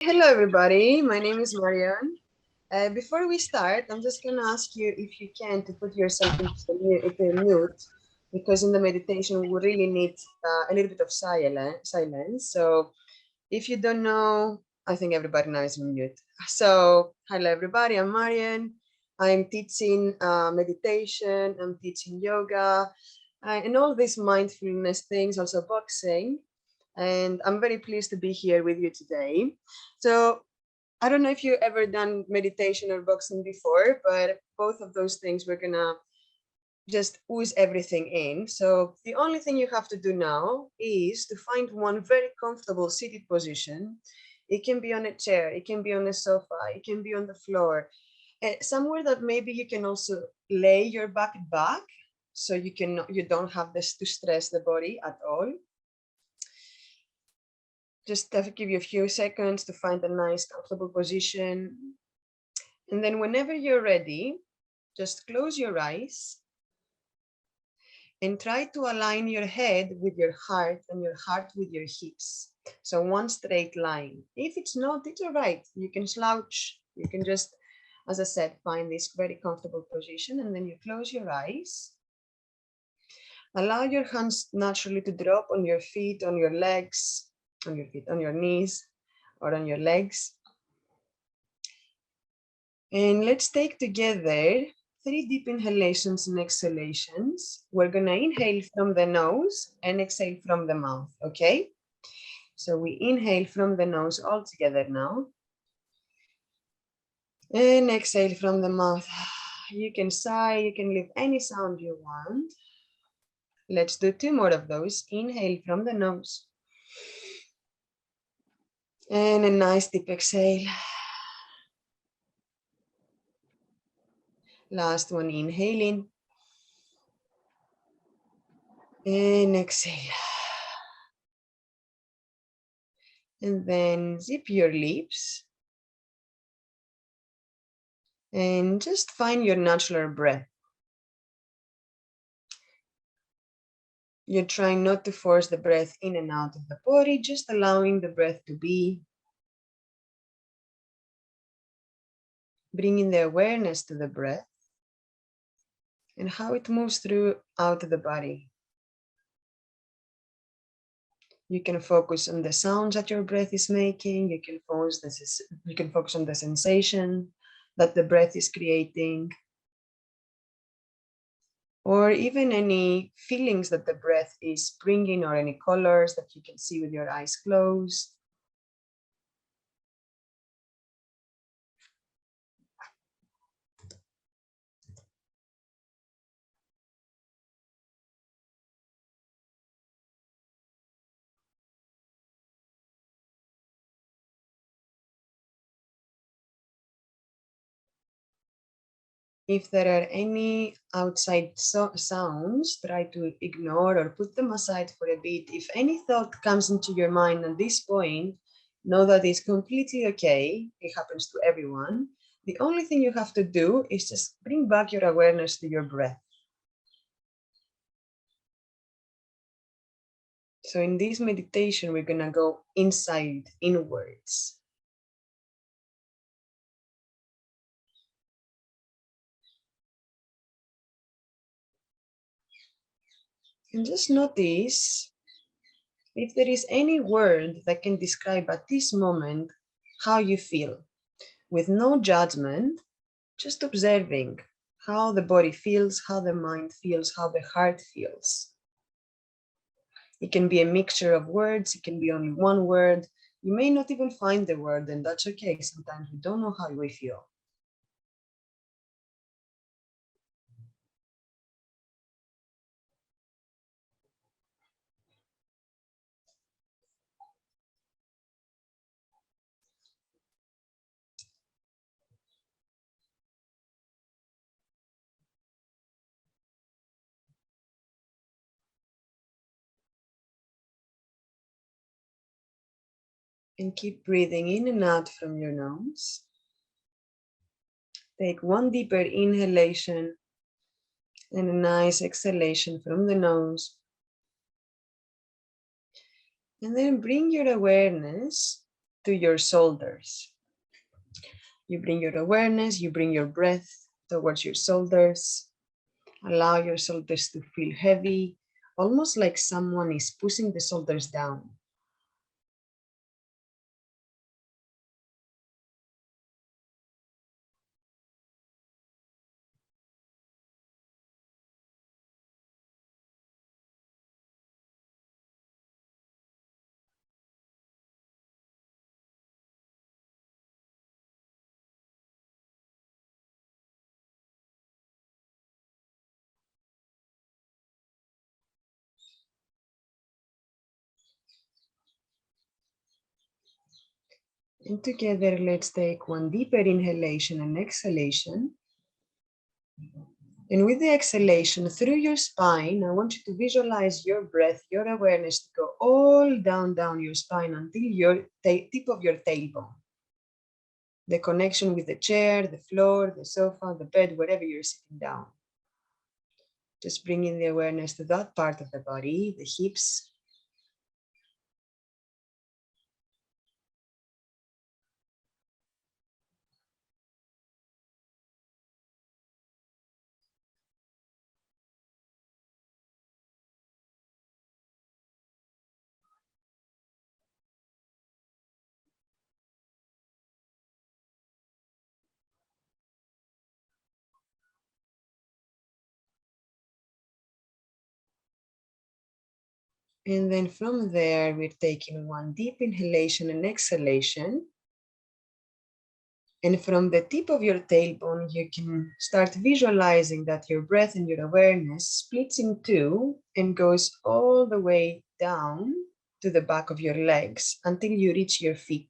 Hello, everybody. My name is Marian. Before we start, I'm just going to ask you if you can to put yourself into mute, because in the meditation we really need a little bit of silence. So if you don't know, I think everybody now is on mute. So hello, everybody. I'm Marian. I'm teaching meditation. I'm teaching yoga and all these mindfulness things, also boxing. And I'm very pleased to be here with you today. So I don't know if you've ever done meditation or boxing before, but both of those things we're gonna just ooze everything in. So the only thing you have to do now is to find one very comfortable seated position. It can be on a chair, it can be on a sofa, it can be on the floor, somewhere that maybe you can also lay your back, so you don't have this to stress the body at all. Just have to give you a few seconds to find a nice comfortable position. And then whenever you're ready, just close your eyes and try to align your head with your heart and your heart with your hips. So one straight line. If it's not, it's all right. You can slouch. You can just, as I said, find this very comfortable position, and then you close your eyes. Allow your hands naturally to drop on your feet, on your legs, on your knees, or on your legs. And let's take together 3 deep inhalations and exhalations. We're gonna inhale from the nose and exhale from the mouth, okay? So we inhale from the nose all together now. And exhale from the mouth. You can sigh, you can leave any sound you want. Let's do 2 more of those. Inhale from the nose. And a nice deep exhale. Last one, inhaling. And exhale. And then zip your lips. And just find your natural breath. You're trying not to force the breath in and out of the body, just allowing the breath to be. Bringing the awareness to the breath and how it moves throughout the body. You can focus on the sounds that your breath is making. You can focus on the sensation that the breath is creating, or even any feelings that the breath is bringing, or any colors that you can see with your eyes closed. If there are any outside sounds, try to ignore or put them aside for a bit. If any thought comes into your mind at this point, know that it's completely okay. It happens to everyone. The only thing you have to do is just bring back your awareness to your breath. So in this meditation, we're gonna go inside, inwards. And just notice if there is any word that can describe at this moment how you feel, with no judgment, just observing how the body feels, how the mind feels, how the heart feels. It can be a mixture of words, it can be only one word. You may not even find the word, and that's okay. Sometimes we don't know how we feel. And keep breathing in and out from your nose. Take one deeper inhalation and a nice exhalation from the nose. And then bring your awareness to your shoulders. You bring your awareness, you bring your breath towards your shoulders. Allow your shoulders to feel heavy, almost like someone is pushing the shoulders down. And together, let's take one deeper inhalation and exhalation. And with the exhalation through your spine, I want you to visualize your breath, your awareness to go all down your spine until your tip of your tailbone. The connection with the chair, the floor, the sofa, the bed, wherever you're sitting down. Just bringing the awareness to that part of the body, the hips. And then from there, we're taking one deep inhalation and exhalation. And from the tip of your tailbone, you can start visualizing that your breath and your awareness splits in two and goes all the way down to the back of your legs until you reach your feet.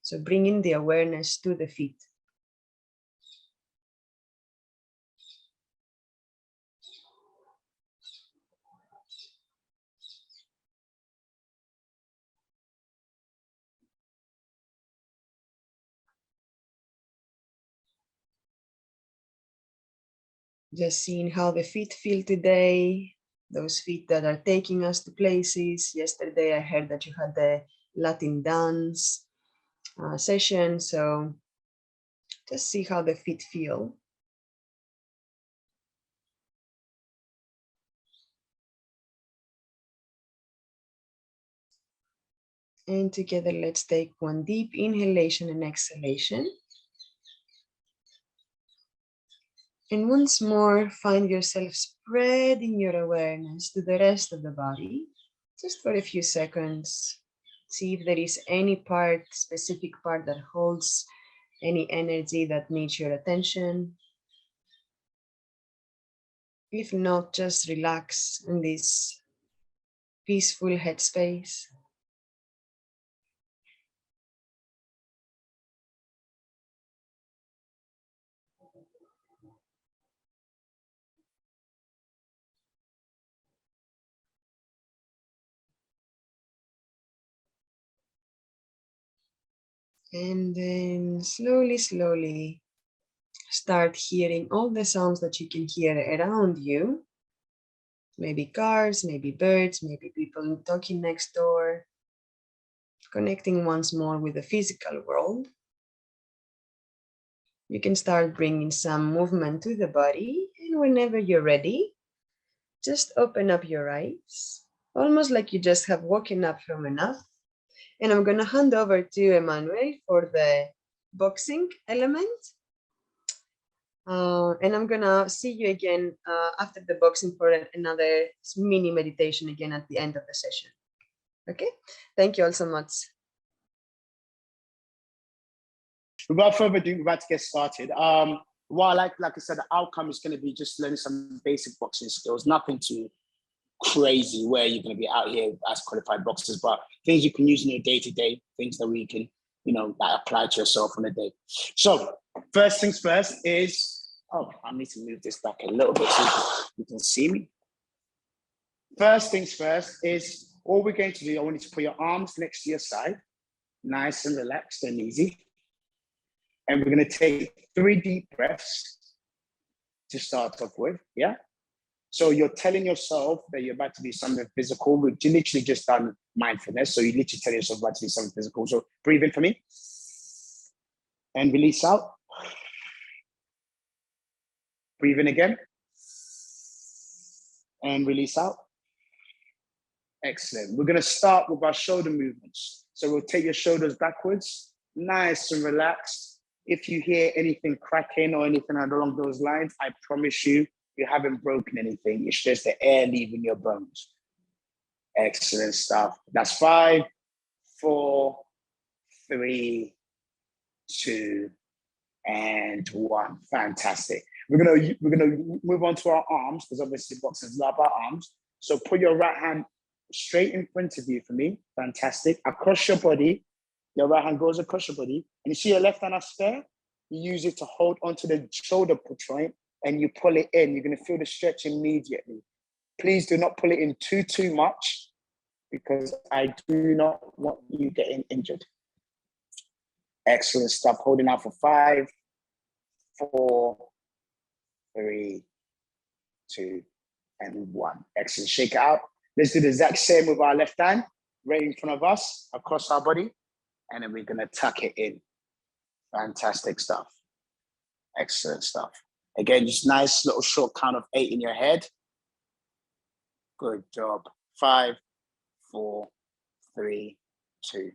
So bringing the awareness to the feet. Just seeing how the feet feel today, those feet that are taking us to places. Yesterday, I heard that you had the Latin dance session. So just see how the feet feel. And together, let's take one deep inhalation and exhalation. And once more, find yourself spreading your awareness to the rest of the body, just for a few seconds. See if there is any part, specific part that holds any energy that needs your attention. If not, just relax in this peaceful headspace. And then slowly start hearing all the sounds that you can hear around you. Maybe cars, maybe birds, maybe people talking next door. Connecting once more with the physical world. You can start bringing some movement to the body, and whenever you're ready, just open up your eyes, almost like you just have woken up from a nap. And I'm going to hand over to Emmanuel for the boxing element. And I'm going to see you again after the boxing for another mini meditation again at the end of the session. Okay, thank you all so much. Without further ado, we're about to get started. Well, like I said, the outcome is going to be just learning some basic boxing skills, nothing too crazy where you're going to be out here as qualified boxers, but things you can use in your day-to-day, things that we can, that apply to yourself on a day. So first things first is, I need to move this back a little bit so you can see me. First things first is all we're going to do, I want you to put your arms next to your side, nice and relaxed and easy. And we're going to take 3 deep breaths to start off with, yeah? So you're telling yourself that you're about to do something physical. We've literally just done mindfulness. So you literally tell yourself about to do something physical. So breathe in for me and release out. Breathe in again and release out. Excellent. We're going to start with our shoulder movements. So we'll take your shoulders backwards, nice and relaxed. If you hear anything cracking or anything along those lines, I promise you, you haven't broken anything. It's just the air leaving your bones. Excellent stuff. That's 5, 4, 3, 2, and 1. Fantastic. We're gonna move on to our arms, because obviously boxers love our arms. So put your right hand straight in front of you for me. Fantastic. Across your body. Your right hand goes across your body. And you see your left hand as spare? You use it to hold onto the shoulder joint and you pull it in. You're going to feel the stretch immediately. Please do not pull it in too much, because I do not want you getting injured. Excellent stuff. Holding out for 5, 4, 3, 2, and 1. Excellent. Shake it out. Let's do the exact same with our left hand, right in front of us, across our body. And then we're going to tuck it in. Fantastic stuff. Excellent stuff. Again, just nice little short count of 8 in your head. Good job. 5, 4, 3, 2,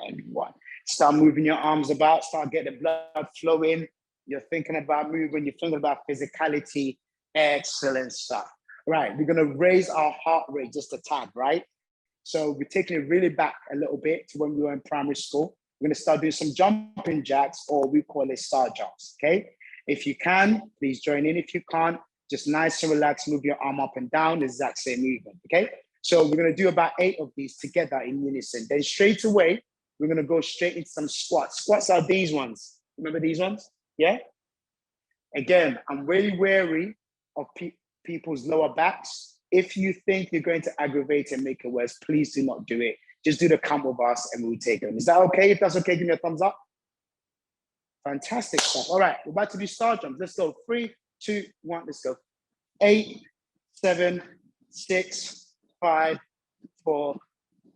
and 1. Start moving your arms about. Start getting the blood flowing. You're thinking about moving. You're thinking about physicality. Excellent stuff. Right, we're going to raise our heart rate just a tad, right? So we're taking it really back a little bit to when we were in primary school. We're going to start doing some jumping jacks, or we call it star jumps, okay? If you can, please join in. If you can't, just nice and relaxed, move your arm up and down, the exact same movement, okay? So we're going to do about 8 of these together in unison. Then straight away, we're going to go straight into some squats. Squats are these ones. Remember these ones? Yeah? Again, I'm really wary of people's lower backs. If you think you're going to aggravate and make it worse, please do not do it. Just do the count with us and we'll take them. Is that okay? If that's okay, give me a thumbs up. Fantastic stuff. All right, we're about to do star jumps. Let's go. 3, 2, 1, let's go. 8, 7, 6, 5, 4,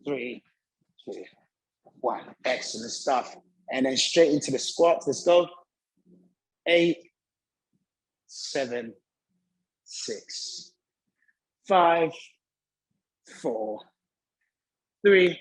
3, 2, 1. Excellent stuff. And then straight into the squats. Let's go. 8, 7, 6, 5, 4, 3,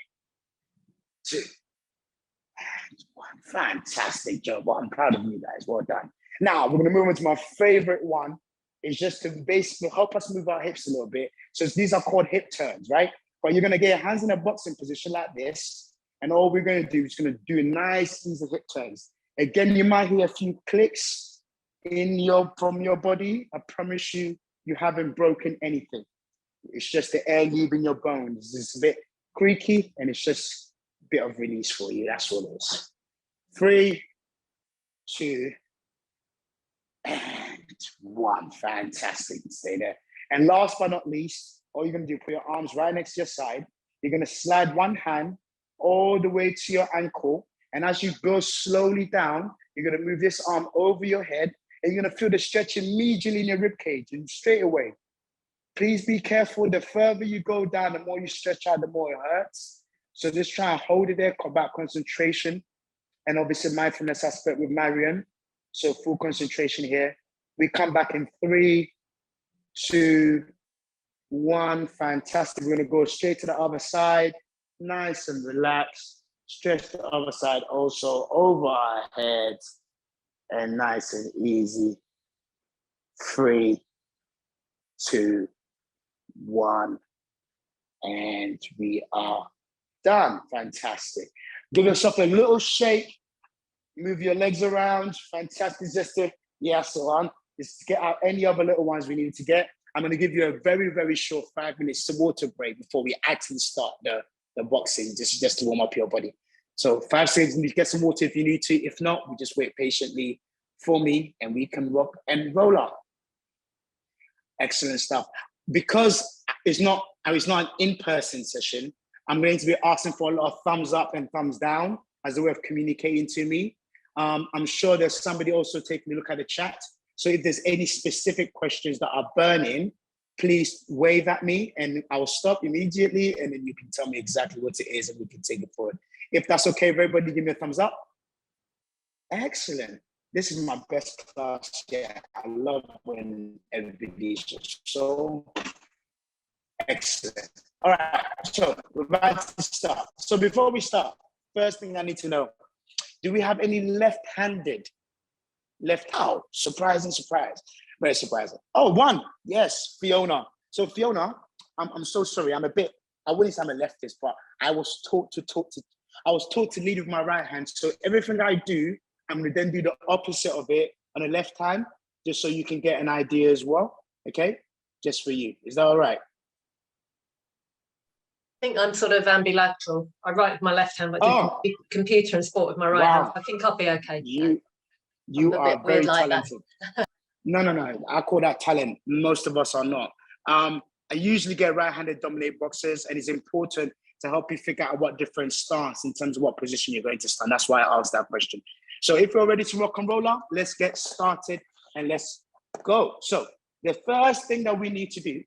2, and 1. Fantastic job. Well, I'm proud of you guys. Well done. Now we're going to move on to my favorite one. Is just to basically help us move our hips a little bit. So these are called hip turns, right? But you're going to get your hands in a boxing position like this. And all we're going to do is going to do a nice, easy hip turns. Again, you might hear a few clicks from your body. I promise you, you haven't broken anything. It's just the air leaving your bones. It's a bit creaky and it's just a bit of release for you. That's all it is. 3, 2, and 1. Fantastic. Stay there. And last but not least, all you're going to do, put your arms right next to your side. You're going to slide one hand all the way to your ankle. And as you go slowly down, you're going to move this arm over your head and you're going to feel the stretch immediately in your rib cage and straight away. Please be careful. The further you go down, the more you stretch out, the more it hurts. So just try and hold it there, about concentration. And obviously mindfulness aspect with Marion. So full concentration here. We come back in 3, 2, 1. Fantastic. We're going to go straight to the other side. Nice and relaxed. Stretch the other side also over our heads. And nice and easy. 3, 2, 1. And we are done. Fantastic. Give yourself a little shake. Move your legs around. Fantastic. Just to, so on. Just to get out any other little ones we need to get. I'm going to give you a very, very short 5 minutes water break before we actually start the boxing, just to warm up your body. So 5 seconds, get some water if you need to. If not, we just wait patiently for me and we can rock and roll up. Excellent stuff. Because it's not an in-person session, I'm going to be asking for a lot of thumbs up and thumbs down as a way of communicating to me. I'm sure there's somebody also taking a look at the chat. So if there's any specific questions that are burning, please wave at me and I'll stop immediately, and then you can tell me exactly what it is and we can take it forward. If that's okay, everybody give me a thumbs up. Excellent. This is my best class yet. I love when everybody's just so excellent. All right, so we're about to start. So before we start, first thing I need to know, do we have any left-handed? Left out? Surprising surprise. Very surprising. Oh, one. Yes, Fiona. So Fiona, I'm so sorry. I wouldn't say I'm a leftist, but I was taught to lead with my right hand. So everything I do, I'm gonna then do the opposite of it on the left hand, just so you can get an idea as well. Okay, just for you. Is that all right? I think I'm sort of ambilateral. I write with my left hand, but do computer and sport with my right hand. I think I'll be okay. You are very talented. No. I call that talent. Most of us are not. I usually get right-handed dominate boxers, and it's important to help you figure out what different stance in terms of what position you're going to stand. That's why I asked that question. So if you're ready to rock and roll out, let's get started and let's go. So the first thing that we need to do,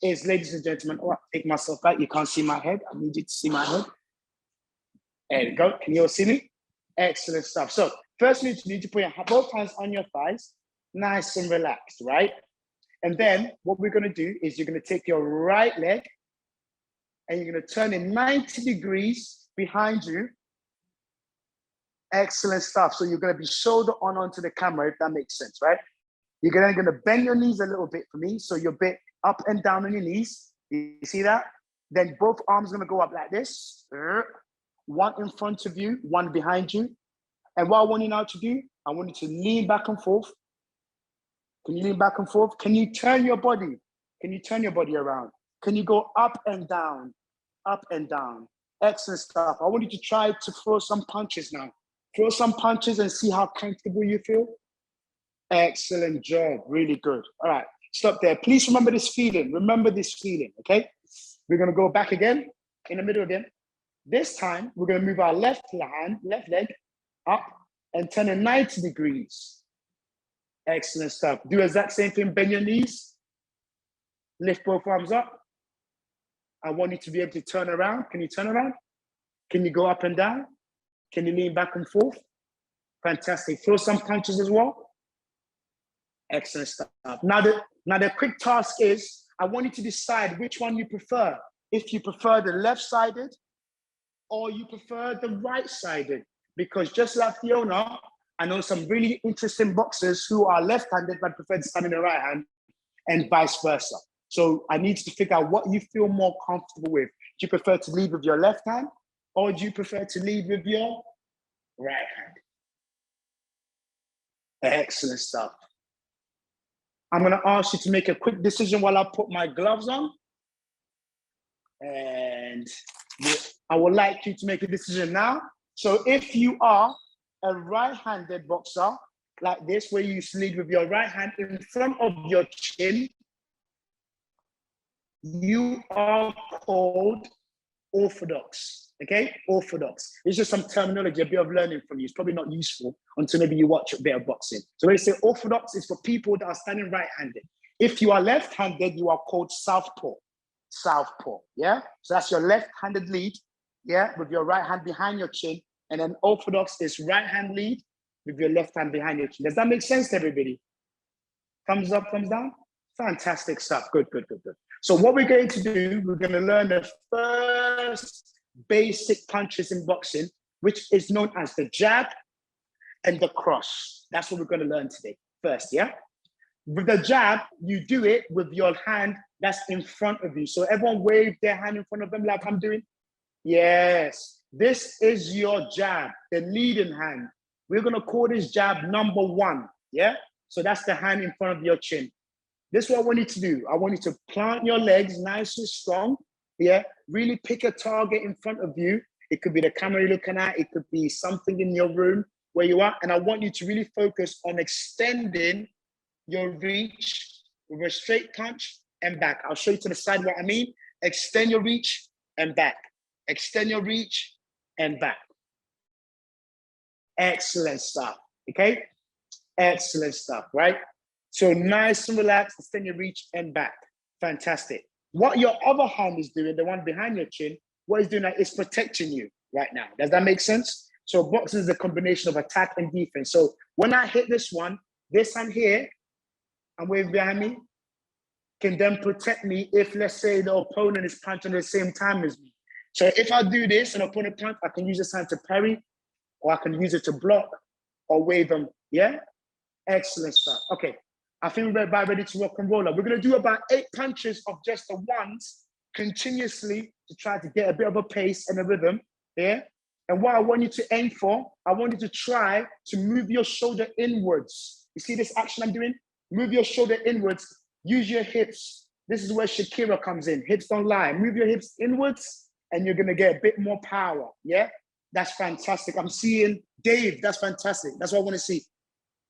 is, ladies and gentlemen, take myself back. You can't see my head. I need you to see my head. There you go. Can you all see me? Excellent stuff. So first, you need to put both hands on your thighs, nice and relaxed, right? And then what we're going to do is you're going to take your right leg and you're going to turn it 90 degrees behind you. Excellent stuff. So you're going to be shoulder on onto the camera, if that makes sense, right? You're going to bend your knees a little bit for me. So you're a bit up and down on your knees. You see that? Then both arms are going to go up like this. One in front of you, one behind you. And what I want you now to do, I want you to lean back and forth. Can you lean back and forth? Can you turn your body? Can you turn your body around? Can you go up and down? Up and down. Excellent stuff. I want you to try to throw some punches now. Throw some punches and see how comfortable you feel. Excellent job. Really good. All right. Stop there. Please remember this feeling. Remember this feeling, okay? We're going to go back again, in the middle again. This time, we're going to move our left leg up and turn it 90 degrees. Excellent stuff. Do the exact same thing. Bend your knees. Lift both arms up. I want you to be able to turn around. Can you turn around? Can you go up and down? Can you lean back and forth? Fantastic. Throw some punches as well. Excellent stuff. Now the quick task is, I want you to decide which one you prefer. If you prefer the left-sided or you prefer the right-sided. Because just like Fiona, I know some really interesting boxers who are left-handed but prefer to stand in the right hand, and vice versa. So I need to figure out what you feel more comfortable with. Do you prefer to lead with your left hand, or do you prefer to lead with your right hand? Excellent stuff. I'm going to ask you to make a quick decision while I put my gloves on. And I would like you to make a decision now. So if you are a right-handed boxer, like this, where you lead with your right hand in front of your chin, you are called orthodox, okay? Orthodox. It's just some terminology, a bit of learning from you. It's probably not useful until maybe you watch a bit of boxing. So when you say orthodox, it's for people that are standing right-handed. If you are left-handed, you are called southpaw. Southpaw, yeah? So that's your left-handed lead, yeah, with your right hand behind your chin. And then orthodox is right hand lead with your left hand behind your chin. Does that make sense to everybody? Thumbs up, thumbs down? Fantastic stuff. Good. So what we're going to do, we're going to learn the first basic punches in boxing, which is known as the jab and the cross. That's what we're going to learn today first, yeah? With the jab, you do it with your hand that's in front of you. So everyone wave their hand in front of them like I'm doing. Yes, this is your jab, the leading hand. We're going to call this jab number one, yeah? So that's the hand in front of your chin. This is what I want you to do. I want you to plant your legs nice and strong, yeah? Really pick a target in front of you. It could be the camera you're looking at. It could be something in your room where you are. And I want you to really focus on extending your reach with a straight punch and back. I'll show you to the side what I mean. Extend your reach and back. Extend your reach and back. Excellent stuff, okay? Excellent stuff, right? So nice and relaxed, extend your reach and back. Fantastic. What your other hand is doing, the one behind your chin, what it's doing that is protecting you right now. Does that make sense? So boxing is a combination of attack and defense. So when I hit this one, this hand here, and wave behind me, can then protect me if, let's say, the opponent is punching at the same time as me. So if I do this and opponent punch, I can use this hand to parry, or I can use it to block or wave them. Yeah? Excellent stuff. Okay. I think we're about ready to rock and roll. We're going to do about 8 punches of just the ones continuously to try to get a bit of a pace and a rhythm. Yeah? And what I want you to aim for, I want you to try to move your shoulder inwards. You see this action I'm doing? Move your shoulder inwards. Use your hips. This is where Shakira comes in. Hips don't lie. Move your hips inwards and you're going to get a bit more power. Yeah? That's fantastic. I'm seeing Dave. That's fantastic. That's what I want to see.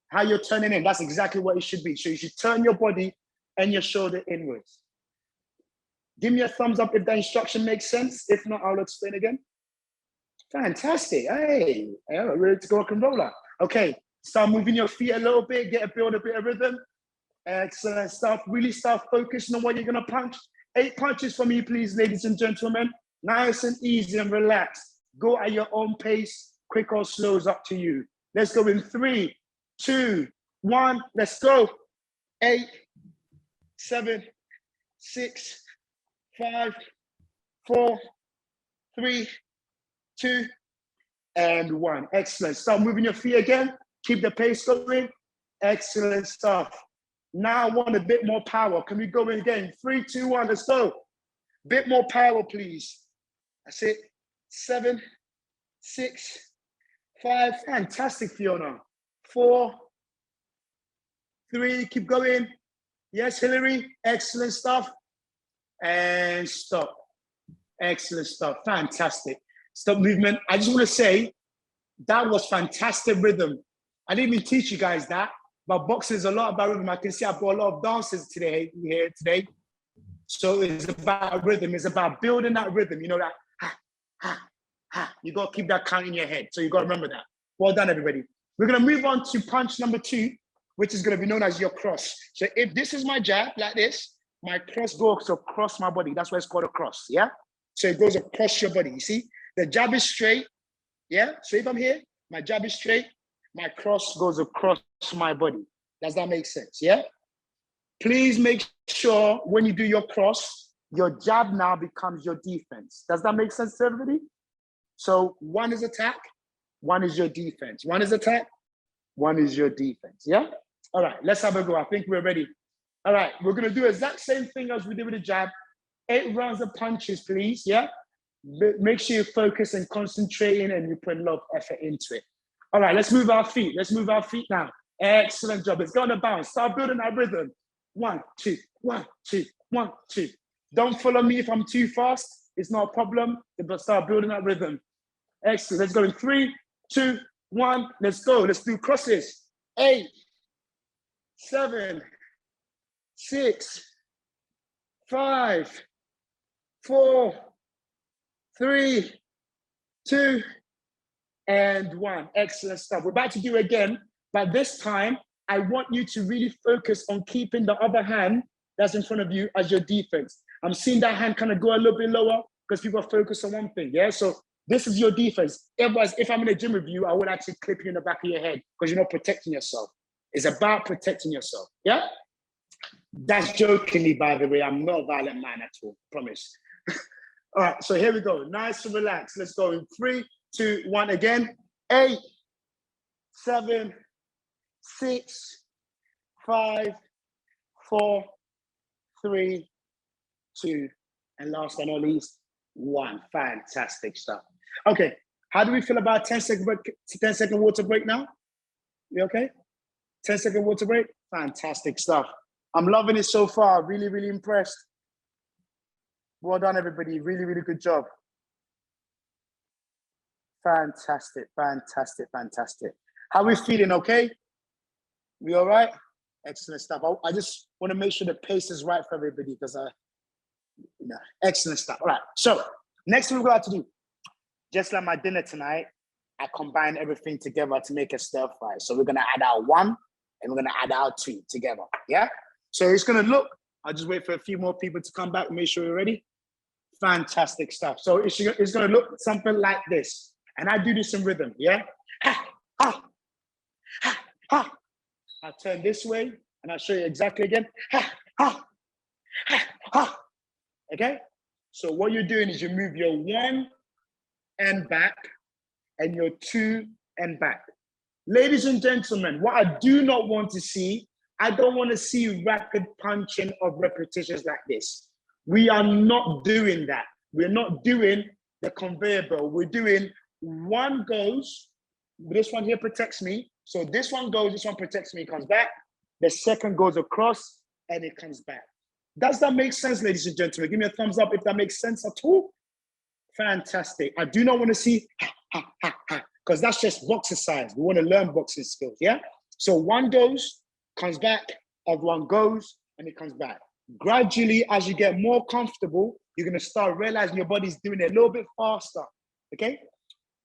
How you're turning in. That's exactly what it should be. So you should turn your body and your shoulder inwards. Give me a thumbs up if that instruction makes sense. If not, I'll explain again. Fantastic. Hey, we're ready to go rock and roll. Okay, start moving your feet a little bit, build a bit of rhythm. Excellent stuff. Really start focusing on what you're going to punch. 8 punches for me, please, ladies and gentlemen. Nice and easy and relaxed. Go at your own pace. Quick or slow is up to you. Let's go in 3, 2, 1. Let's go. 8, 7, 6, 5, 4, 3, 2, and 1. Excellent. Start moving your feet again. Keep the pace going. Excellent stuff. Now I want a bit more power. Can we go in again? 3, 2, 1. Let's go. Bit more power, please. That's it. 7, 6, 5. Fantastic, Fiona. 4, 3. Keep going. Yes, Hillary. Excellent stuff. And stop. Excellent stuff. Fantastic. Stop movement. I just want to say that was fantastic rhythm. I didn't even teach you guys that, but boxing is a lot about rhythm. I can see I've got a lot of dancers today. So it's about rhythm. It's about building that rhythm. You know, that ha, ha, ha. You got to keep that count in your head. So you got to remember that. Well done, everybody. We're going to move on to punch number 2, which is going to be known as your cross. So if this is my jab, like this, my cross goes across my body. That's why it's called a cross, yeah? So it goes across your body, you see? The jab is straight, yeah? So if I'm here, my jab is straight, my cross goes across my body. Does that make sense, yeah? Please make sure when you do your cross, your jab now becomes your defense. Does that make sense to everybody? So 1 is attack, 1 is your defense. 1 is attack, 1 is your defense, yeah? All right, let's have a go. I think we're ready. All right, we're gonna do the exact same thing as we did with the jab. 8 rounds of punches, please, yeah? Make sure you focus and concentrating and you put a lot of effort into it. All right, let's move our feet. Let's move our feet now. Excellent job. Let's go on the bounce. Start building that rhythm. 1, 2, 1, 2, 1, 2. Don't follow me if I'm too fast. It's not a problem, but start building that rhythm. Excellent. Let's go in 3, 2, 1. Let's go. Let's do crosses. 8, 7, 6, 5, 4, 3, 2, and 1. Excellent stuff. We're about to do it again, but this time I want you to really focus on keeping the other hand that's in front of you as your defense. I'm seeing that hand kind of go a little bit lower because people are focused on one thing, yeah? So this is your defense. Otherwise, if I'm in a gym with you, I would actually clip you in the back of your head because you're not protecting yourself. It's about protecting yourself, yeah? That's jokingly, by the way. I'm not a violent man at all, promise. All right, so here we go. Nice and relaxed. Let's go in 3, 2, 1 again. 8, 7, 6, 5, 4, 3, 2, and last but not least, 1. Fantastic stuff. Okay, how do we feel about 10-second break, 10-second water break now? You okay? 10-second water break? Fantastic stuff. I'm loving it so far. Really, really impressed. Well done, everybody. Really, really good job. Fantastic, fantastic, fantastic. How are we feeling, okay? We all right? Excellent stuff. I just want to make sure the pace is right for everybody because excellent stuff. All right, so next thing we're going to do, just like my dinner tonight, I combine everything together to make a stir fry. So we're going to add our 1 and we're going to add our 2 together, yeah? So it's going to look I'll just wait for a few more people to come back and make sure you're ready. Fantastic stuff. So it's going to look something like this. And I do this in rhythm, yeah? Ha, ha, ha, ha. I'll turn this way and I'll show you exactly again. Ha, ha, ha, ha. Okay? So what you're doing is you move your 1 and back and your 2 and back. Ladies and gentlemen, what I do not want to see, I don't want to see rapid punching of repetitions like this. We are not doing that. We're not doing the conveyor belt. We're doing 1 goes, this one here protects me. So this one goes, this one protects me, comes back. The second goes across and it comes back. Does that make sense, ladies and gentlemen? Give me a thumbs up if that makes sense at all. Fantastic. I do not want to see ha, ha, ha, ha, because that's just boxercise. We want to learn boxing skills, yeah? So 1 goes, comes back, other one goes, and it comes back. Gradually, as you get more comfortable, you're going to start realizing your body's doing it a little bit faster, okay?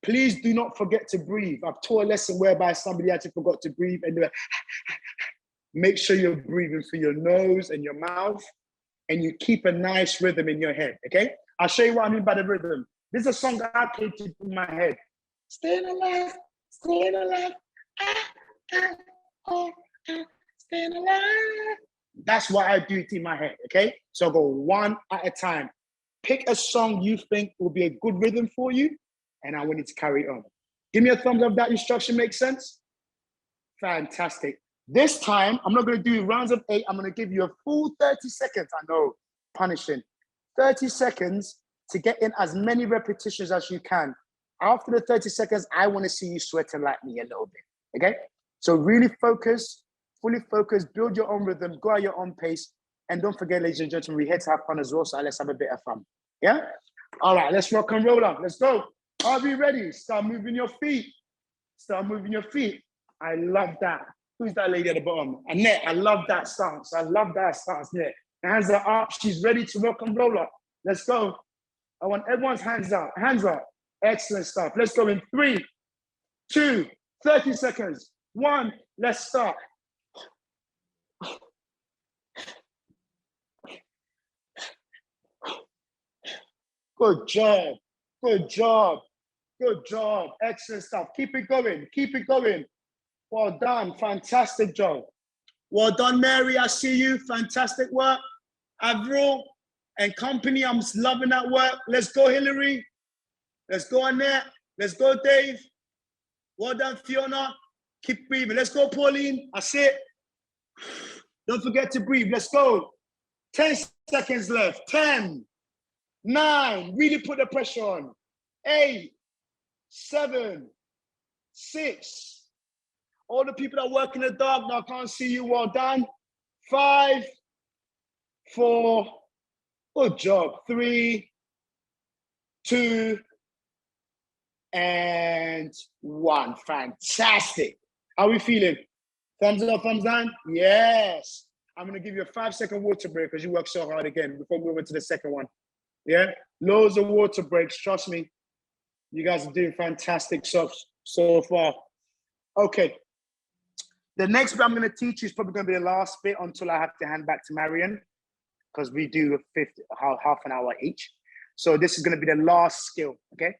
Please do not forget to breathe. I've taught a lesson whereby somebody actually forgot to breathe and do it. Make sure you're breathing through your nose and your mouth, and you keep a nice rhythm in your head, okay? I'll show you what I mean by the rhythm. This is a song that I played in my head. Staying alive, staying alive, staying alive. That's what I do in my head, okay? So I'll go 1 at a time. Pick a song you think will be a good rhythm for you, and I want you to carry on. Give me a thumbs up if that instruction makes sense. Fantastic. This time, I'm not going to do rounds of 8. I'm going to give you a full 30 seconds. I know, punishing. 30 seconds to get in as many repetitions as you can. After the 30 seconds, I want to see you sweating like me a little bit, okay? So really focus, fully focus, build your own rhythm, go at your own pace. And don't forget, ladies and gentlemen, we're here to have fun as well, so let's have a bit of fun, yeah? All right, let's rock and roll on. Let's go. Are we ready? Start moving your feet. Start moving your feet. I love that. Who's that lady at the bottom? Annette, I love that stance. I love that stance, Annette. Hands are up. She's ready to rock and roll up. Let's go. I want everyone's hands up. Hands up. Excellent stuff. Let's go in 3, 2, 30 seconds. 1, let's start. Good job. Good job. Good job. Excellent stuff. Keep it going. Keep it going. Well done. Fantastic job. Well done, Mary. I see you. Fantastic work. Avril and company, I'm loving that work. Let's go, Hillary. Let's go, Annette. Let's go, Dave. Well done, Fiona. Keep breathing. Let's go, Pauline. I see it. Don't forget to breathe. Let's go. 10 seconds left. 10, 9. Really put the pressure on. 8, 7, 6. All the people that work in the dark now, I can't see you. Well done. 5, 4. Good job. 3, 2, and 1. Fantastic. How are we feeling? Thumbs up, thumbs down? Yes. I'm going to give you a 5-second water break because you worked so hard again before we move into the second one. Yeah? Loads of water breaks. Trust me. You guys are doing fantastic stuff so far. Okay. The next bit I'm going to teach you is probably going to be the last bit until I have to hand back to Marion because we do half an hour each. So this is going to be the last skill, okay?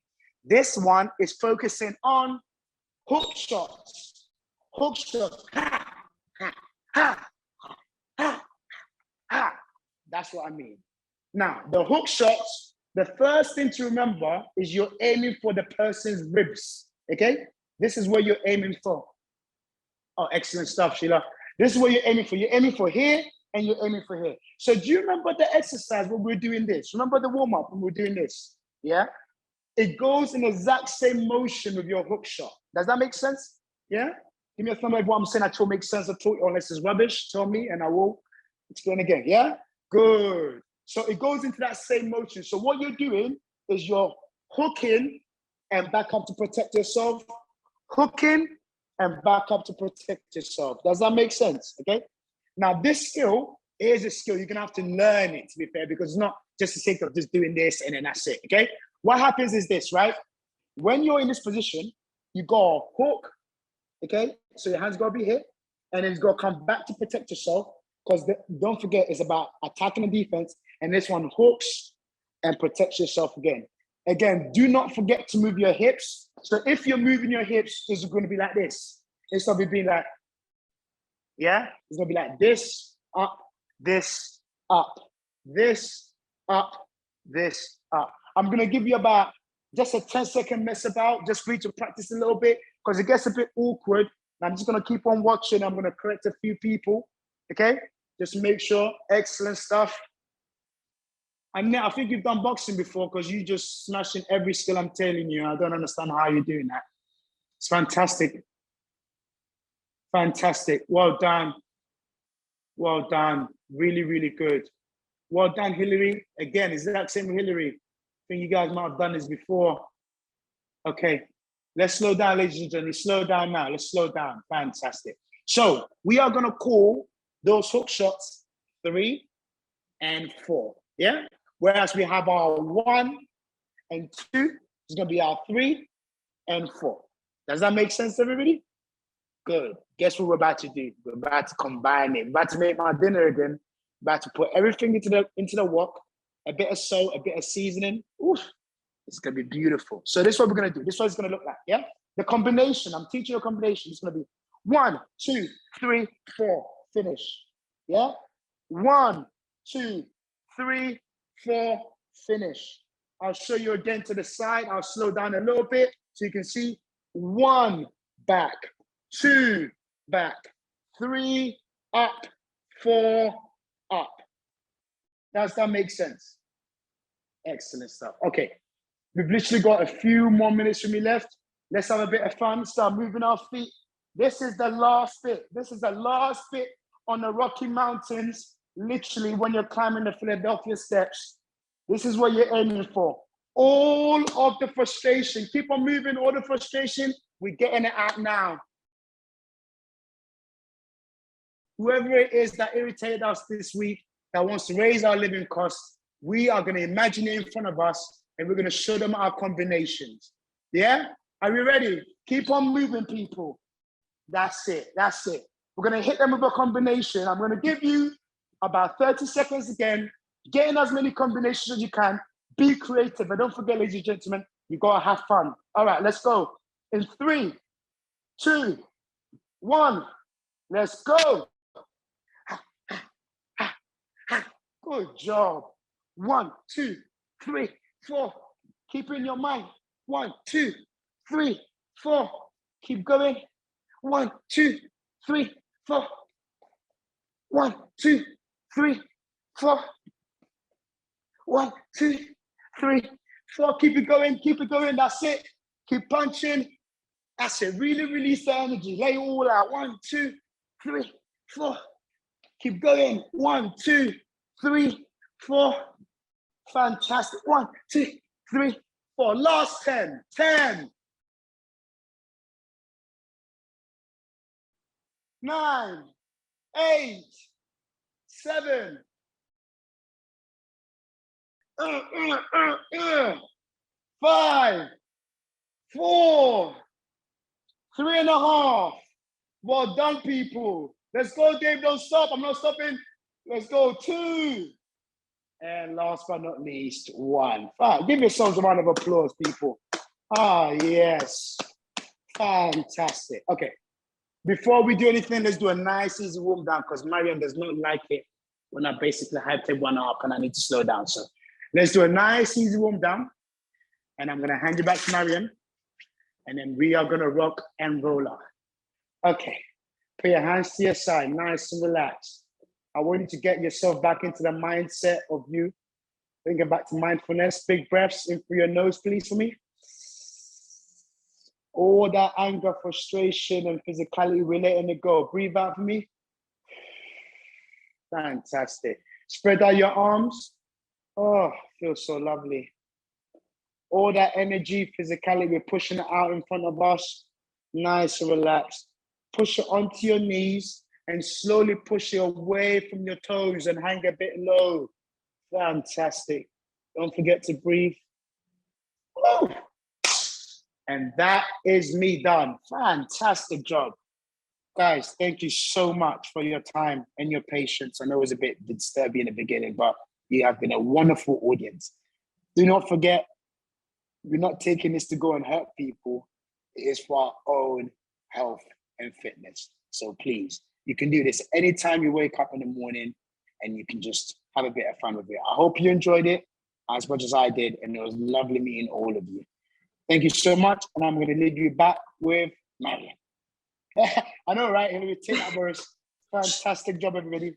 This one is focusing on hook shots. Hook shots. Ha, ha, ha, ha, ha. That's what I mean. Now, the hook shots, the first thing to remember is you're aiming for the person's ribs, okay? This is where you're aiming for. Oh, excellent stuff, Sheila. This is what you're aiming for. You're aiming for here and you're aiming for here. So do you remember the exercise when we're doing this? Remember the warm-up when we're doing this? Yeah? It goes in the exact same motion with your hook shot. Does that make sense? Yeah? Give me a thumb up if what I'm saying actually makes sense at all, unless it's rubbish. Tell me and I will explain again. Yeah? Good. So it goes into that same motion. So what you're doing is you're hooking and back up to protect yourself. Hooking and back up to protect yourself. Does that make sense? Okay. Now this skill is a skill. You're gonna have to learn it, to be fair, because it's not just the sake of just doing this and then that's it. Okay. What happens is this, right? When you're in this position, you go hook. Okay. So your hands gotta be here, and then it's gotta come back to protect yourself. because don't forget, it's about attacking the defense, and this one hooks and protects yourself again. Again, do not forget to move your hips. So if you're moving your hips, it's going to be like this. It's going to be like, yeah? It's going to be like this, up, this, up, this, up, this, up. I'm going to give you about just a 10-second mess about, just for you to practice a little bit, because it gets a bit awkward. And I'm just going to keep on watching. I'm going to correct a few people, okay? Just make sure. Excellent stuff. And I think you've done boxing before, because you just smashing every skill I'm telling you. I don't understand how you're doing that. It's fantastic. Fantastic. Well done. Well done. Really, really good. Well done, Hillary. Again, exact same Hillary. I think you guys might have done this before. Okay. Let's slow down, ladies and gentlemen. Slow down now. Let's slow down. Fantastic. So we are going to call those hook shots 3 and 4. Yeah? Whereas we have our 1 and 2, it's going to be our 3 and 4. Does that make sense, everybody? Good. Guess what we're about to do? We're about to combine it. We're about to make my dinner again. About to put everything into the wok, a bit of salt, a bit of seasoning. Oof, it's going to be beautiful. So this is what we're going to do. This is what it's going to look like, yeah? The combination, I'm teaching you a combination. It's going to be 1, 2, 3, 4, finish. Yeah? 1, 2, 3, 4, finish. I'll show you again to the side. I'll slow down a little bit so you can see. 1, back, 2, back, 3, up, 4, up. Does that make sense? Excellent stuff. Okay, we've literally got a few more minutes for me left. Let's have a bit of fun. Start moving our feet. This is the last bit. This is the last bit on the Rocky Mountains. Literally, when you're climbing the Philadelphia steps, this is what you're aiming for. All of the frustration. Keep on moving. All the frustration. We're getting it out now. Whoever it is that irritated us this week, that wants to raise our living costs, we are going to imagine it in front of us, and we're going to show them our combinations. Yeah? Are we ready? Keep on moving, people. That's it. That's it. We're going to hit them with a combination. I'm going to give you about 30 seconds again. Get in as many combinations as you can. Be creative. And don't forget, ladies and gentlemen, you got to have fun. All right, let's go. In 3, 2, 1, let's go. Good job. 1, 2, 3, 4. Keep it in your mind. 1, 2, 3, 4. Keep going. 1, 2, 3, 4. 1, 2, 3, 4. 1, 2, 3, 4. Keep it going. Keep it going. That's it. Keep punching. That's it. Really release the energy. Lay it all out. 1, 2, 3, 4. Keep going. 1, 2, 3, 4. Fantastic. 1, 2, 3, 4. Last 10. 10. 9, 8, 7. 5, 4, 3.5. Well done, people. Let's go, Dave. Don't stop. I'm not stopping. Let's go. 2. And last but not least, 1. Give yourselves a round of applause, people. Ah, yes. Fantastic. Okay. Before we do anything, let's do a nice, easy warm down, because Mariam does not like it when I basically hype everyone up and I need to slow down. So let's do a nice, easy warm down. And I'm going to hand you back to Mariam. And then we are going to rock and roll up. Okay. Put your hands to your side, nice and relaxed. I want you to get yourself back into the mindset of you. Thinking back to mindfulness. Big breaths in through your nose, please, for me. All that anger, frustration, and physicality, we're letting it go. Breathe out for me. Fantastic. Spread out your arms. Oh, feels so lovely. All that energy, physicality, we're pushing it out in front of us. Nice and relaxed. Push it onto your knees and slowly push it away from your toes and hang a bit low. Fantastic. Don't forget to breathe. Woo. And that is me done. Fantastic job. Guys, thank you so much for your time and your patience. I know it was a bit disturbing in the beginning, but you have been a wonderful audience. Do not forget, we're not taking this to go and hurt people. It is for our own health and fitness. So please, you can do this anytime you wake up in the morning and you can just have a bit of fun with it. I hope you enjoyed it as much as I did, and it was lovely meeting all of you. Thank you so much, and I'm going to leave you back with Marion. I know, right? Hilary, take that, Boris. Fantastic job, everybody.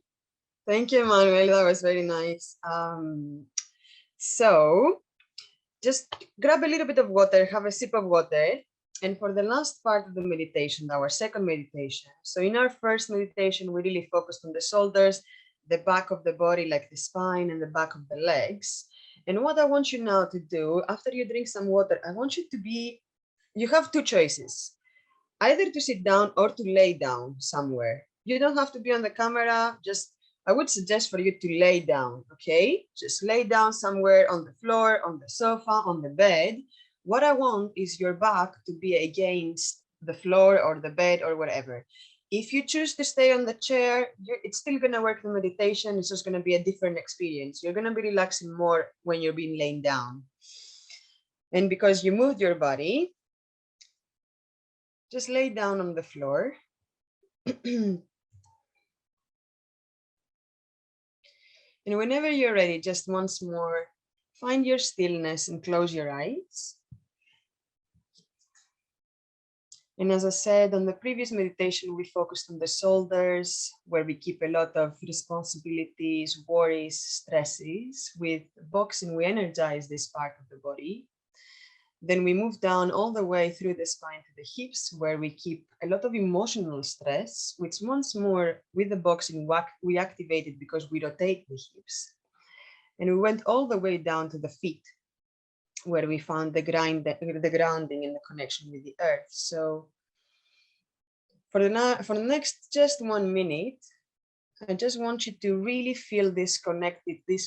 Thank you, Manuel. That was very nice. So just grab a little bit of water, have a sip of water. And for the last part of the meditation, our second meditation. So in our first meditation, we really focused on the shoulders, the back of the body, like the spine and the back of the legs. And what I want you now to do, after you drink some water, I want you to you have two choices, either to sit down or to lay down somewhere. You don't have to be on the camera, I would suggest for you to lay down, okay? Just lay down somewhere on the floor, on the sofa, on the bed. What I want is your back to be against the floor or the bed or whatever. If you choose to stay on the chair, it's still gonna work the meditation, it's just gonna be a different experience. You're gonna be relaxing more when you're being laying down. And because you moved your body, just lay down on the floor. And whenever you're ready, just once more, find your stillness and close your eyes. And as I said, on the previous meditation, we focused on the shoulders, where we keep a lot of responsibilities, worries, stresses. With boxing, we energize this part of the body. Then we move down all the way through the spine to the hips, where we keep a lot of emotional stress, which once more with the boxing we activated because we rotate the hips. And we went all the way down to the feet, where we found the grounding and the connection with the earth. So for the next just 1 minute, I just want you to really feel this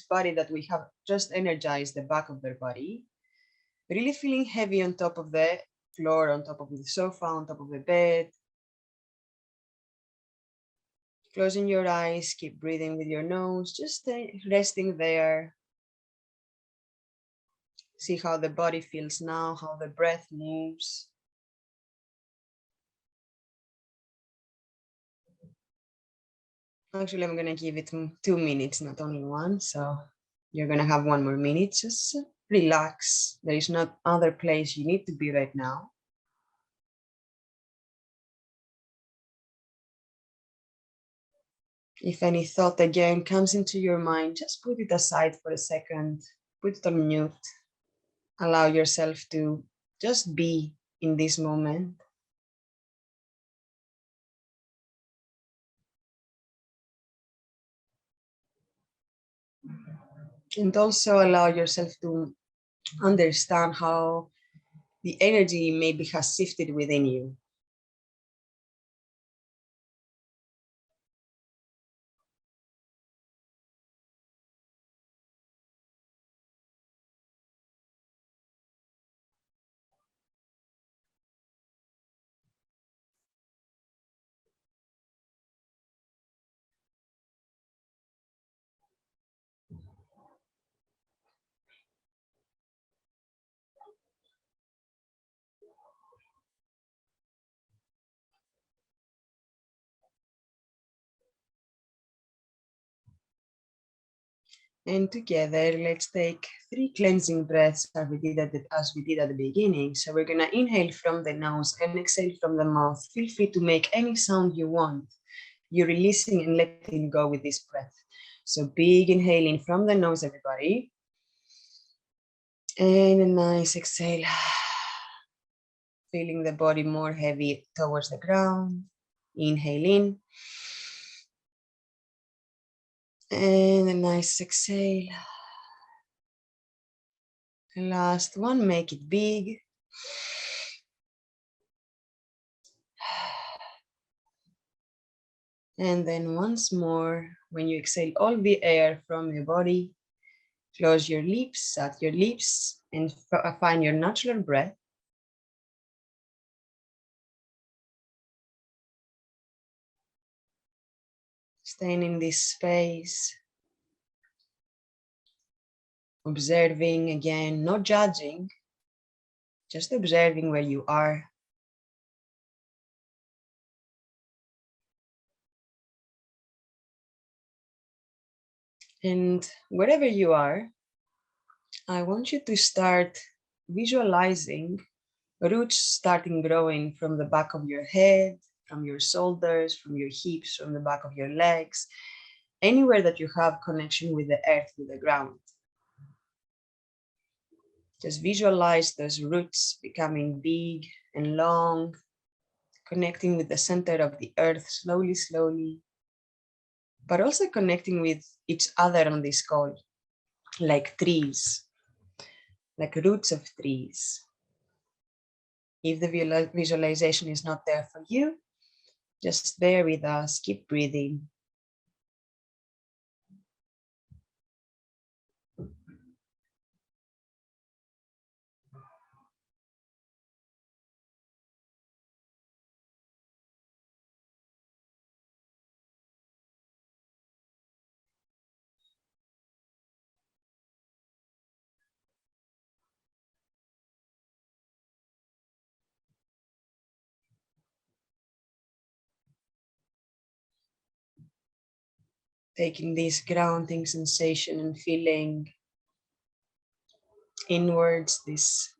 body that we have just energized, the back of their body. Really feeling heavy on top of the floor, on top of the sofa, on top of the bed. Closing your eyes, keep breathing with your nose, just resting there. See how the body feels now, how the breath moves. Actually, I'm gonna give it 2 minutes, not only one, so you're gonna have 1 more minute. Just relax. There is not other place you need to be right now. If any thought again comes into your mind, just put it aside for a second, put it on mute. Allow yourself to just be in this moment. And also allow yourself to understand how the energy maybe has shifted within you. And together, let's take 3 cleansing breaths as we did at the beginning. So we're gonna inhale from the nose and exhale from the mouth. Feel free to make any sound you want. You're releasing and letting go with this breath. So big inhaling from the nose, everybody. And a nice exhale. Feeling the body more heavy towards the ground. Inhale in. And a nice exhale. Last one, make it big. And then once more, when you exhale all the air from your body, close your lips, shut your lips, and find your natural breath. Staying in this space, observing again, not judging, just observing where you are. And wherever you are, I want you to start visualizing roots starting growing from the back of your head, from your shoulders, from your hips, from the back of your legs, anywhere that you have connection with the earth, with the ground. Just visualize those roots becoming big and long, connecting with the center of the earth slowly, slowly, but also connecting with each other on this call, like trees, like roots of trees. If the visualization is not there for you, just bear with us, keep breathing. Taking this grounding sensation and feeling inwards, this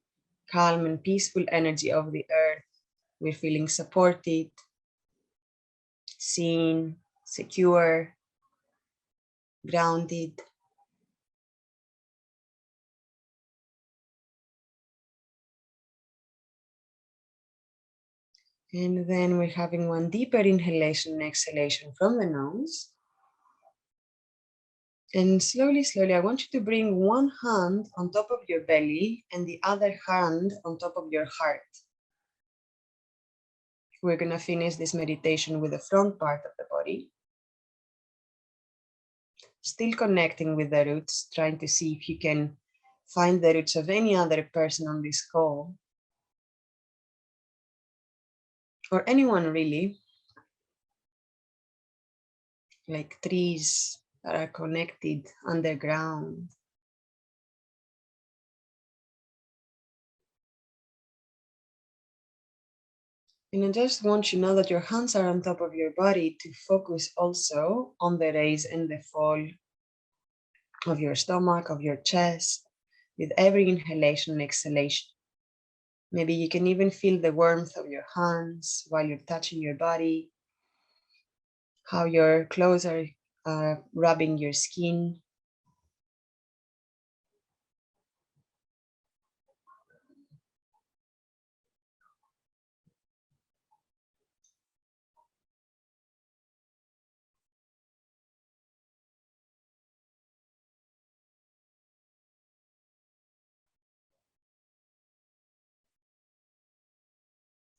calm and peaceful energy of the earth. We're feeling supported, seen, secure, grounded. And then we're having one deeper inhalation and exhalation from the nose. And slowly, slowly, I want you to bring one hand on top of your belly and the other hand on top of your heart. We're going to finish this meditation with the front part of the body. Still connecting with the roots, trying to see if you can find the roots of any other person on this call. Or anyone really. Like trees that are connected underground. And I just want you to know that your hands are on top of your body to focus also on the raise and the fall of your stomach, of your chest, with every inhalation and exhalation. Maybe you can even feel the warmth of your hands while you're touching your body, how your clothes are rubbing your skin.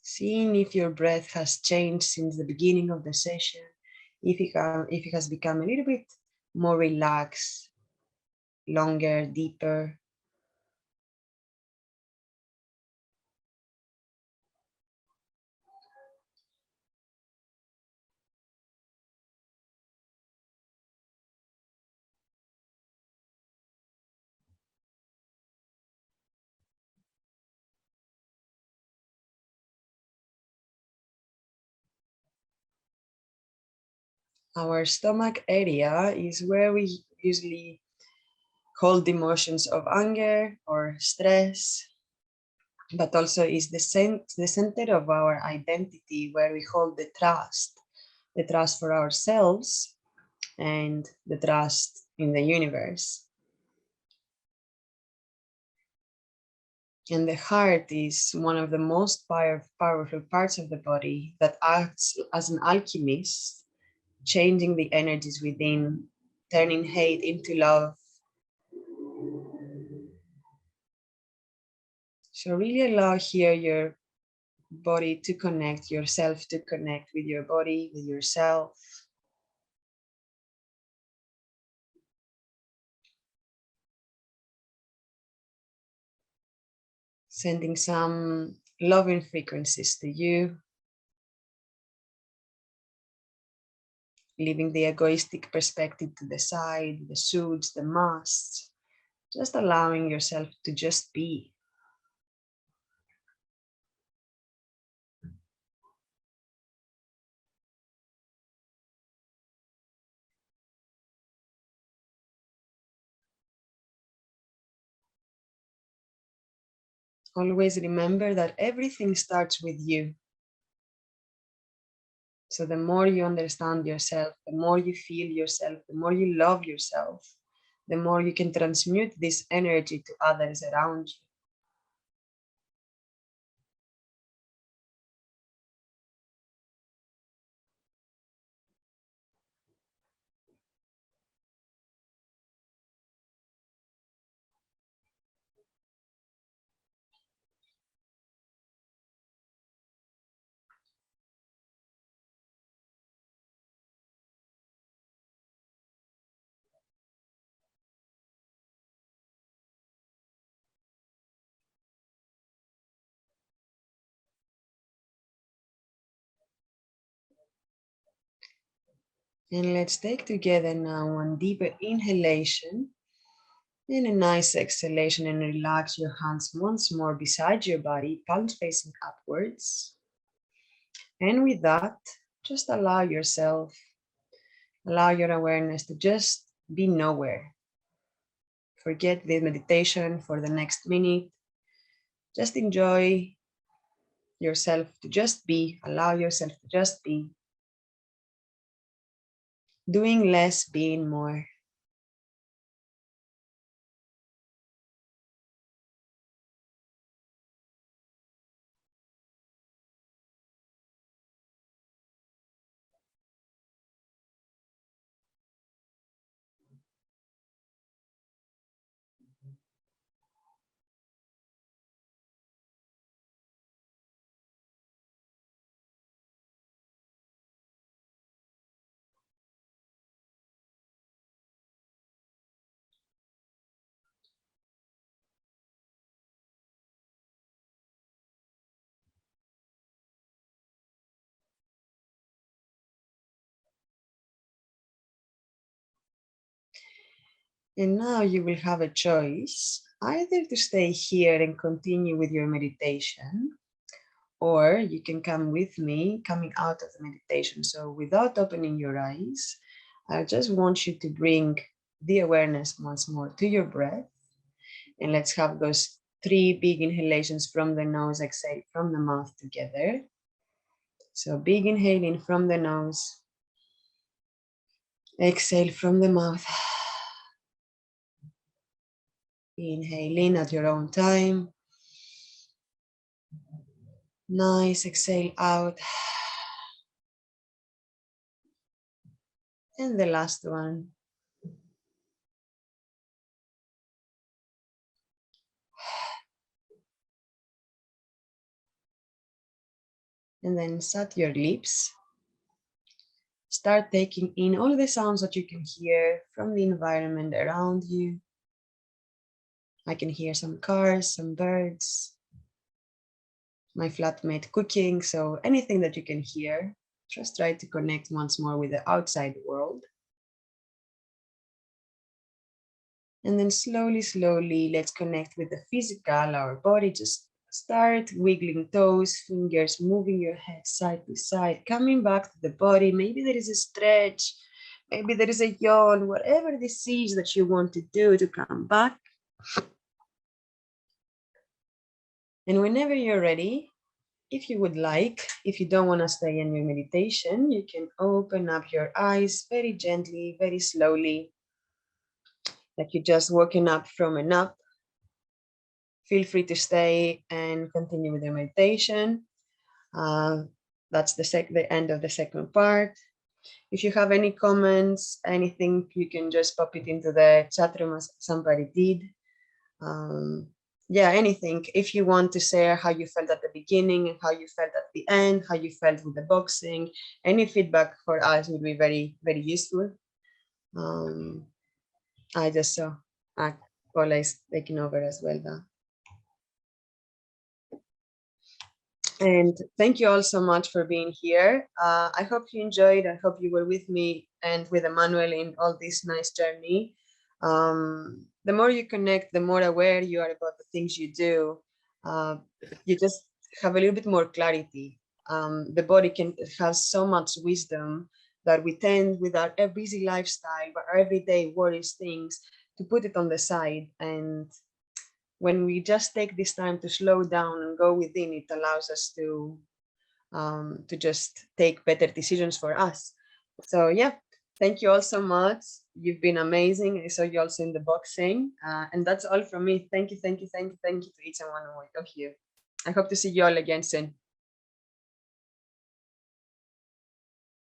Seeing if your breath has changed since the beginning of the session, if it has become a little bit more relaxed, longer, deeper. Our stomach area is where we usually hold emotions of anger or stress, but also is the center of our identity, where we hold the trust for ourselves and the trust in the universe. And the heart is one of the most powerful parts of the body that acts as an alchemist, changing the energies within, turning hate into love. So really allow here your body to connect, yourself to connect with your body, with yourself. Sending some loving frequencies to you. leaving the egoistic perspective to the side, the shoulds, the musts, just allowing yourself to just be. Always remember that everything starts with you. So the more you understand yourself, the more you feel yourself, the more you love yourself, the more you can transmute this energy to others around you. And let's take together now one deeper inhalation and a nice exhalation, and relax your hands once more beside your body, palms facing upwards. And with that, just allow your awareness to just be nowhere. Forget the meditation for the next minute. Just enjoy yourself to just be, allow yourself to just be. Doing less, being more. And now you will have a choice, either to stay here and continue with your meditation, or you can come with me coming out of the meditation. So without opening your eyes, I just want you to bring the awareness once more to your breath. And let's have those 3 big inhalations from the nose, exhale from the mouth together. So big inhaling from the nose, exhale from the mouth. Inhale in at your own time. Nice, exhale out. And the last one. And then shut your lips. Start taking in all the sounds that you can hear from the environment around you. I can hear some cars, some birds, my flatmate cooking. So anything that you can hear, just try to connect once more with the outside world. And then slowly, slowly, let's connect with the physical, our body. Just start wiggling toes, fingers, moving your head side to side, coming back to the body. Maybe there is a stretch, maybe there is a yawn, whatever this is that you want to do to come back. And whenever you're ready, if you would like, if you don't want to stay in your meditation, you can open up your eyes very gently, very slowly, like you're just waking up from a nap. Feel free to stay and continue with your meditation. That's the end of the second part. If you have any comments, anything, you can just pop it into the chat room as somebody did. Yeah, anything. If you want to share how you felt at the beginning, how you felt at the end, how you felt with the boxing, any feedback for us would be very, very useful. I just saw Paula is taking over as well now. And thank you all so much for being here. I hope you enjoyed. I hope you were with me and with Emmanuel in all this nice journey. The more you connect, the more aware you are about the things you do. You just have a little bit more clarity. The body can has so much wisdom that we tend, with our busy lifestyle, but our everyday worries, things, to put it on the side. And when we just take this time to slow down and go within, it allows us to just take better decisions for us. So yeah, thank you all so much. You've been amazing. I saw you also in the boxing, and that's all from me. Thank you, thank you, thank you, thank you to each and one of you. I hope to see you all again soon.